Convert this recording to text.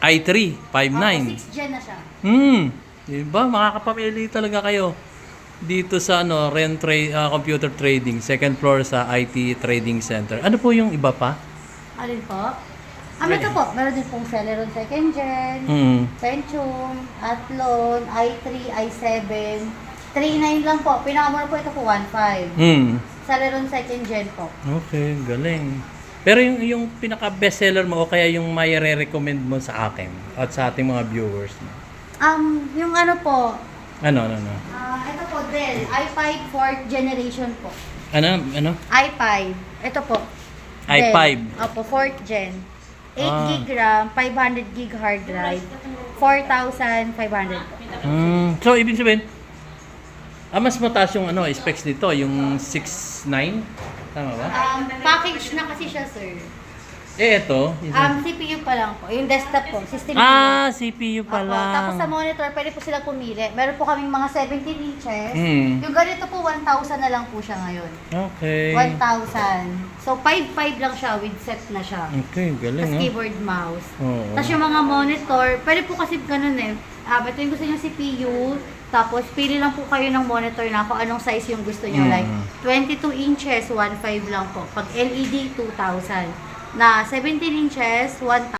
i3, 5.9. 6 gen na siya. Diba? Makakapamili talaga kayo dito sa computer trading, second floor sa IT Trading Center. Ano po yung iba pa? Alin po? Ito po, meron din pong Celeron second gen, Pentium, Athlon, i3, i7, 3.9 lang po. Pinakamura po ito po 1.5. Celeron second gen po. Okay, galing. Pero yung pinaka bestseller mo o kaya yung may re-recommend mo sa akin at sa ating mga viewers mo? Yung ano po, Ano? ito po Dell, i5 4th generation po. Ano? i5, ito po. i5. Dell. Opo, 4th gen. 8 gig RAM, 500 gig hard drive, 4,500 po. So, ibig sabihin, mas mataas yung specs nito, yung 6.9? Tama ba? Package na kasi siya, sir. Ito. CPU pa lang po. Yung desktop po, system CPU pa Opo, lang. tapos sa monitor, pwede po sila pumili. Meron po kaming mga 17 inches. Yung ganito po, 1,000 na lang po siya ngayon. Okay. 1,000. So, 5.5 lang siya with set na siya. Okay, galing. Tapos keyboard, mouse. Oo. Tapos yung mga monitor, pwede po kasi ganun eh. Ito yung gusto nyo CPU, tapos pili lang po kayo ng monitor na kung anong size yung gusto nyo. Like, 22 inches, 1.5 lang po. Pag LED, 2,000. Na 17 inches, 1,000.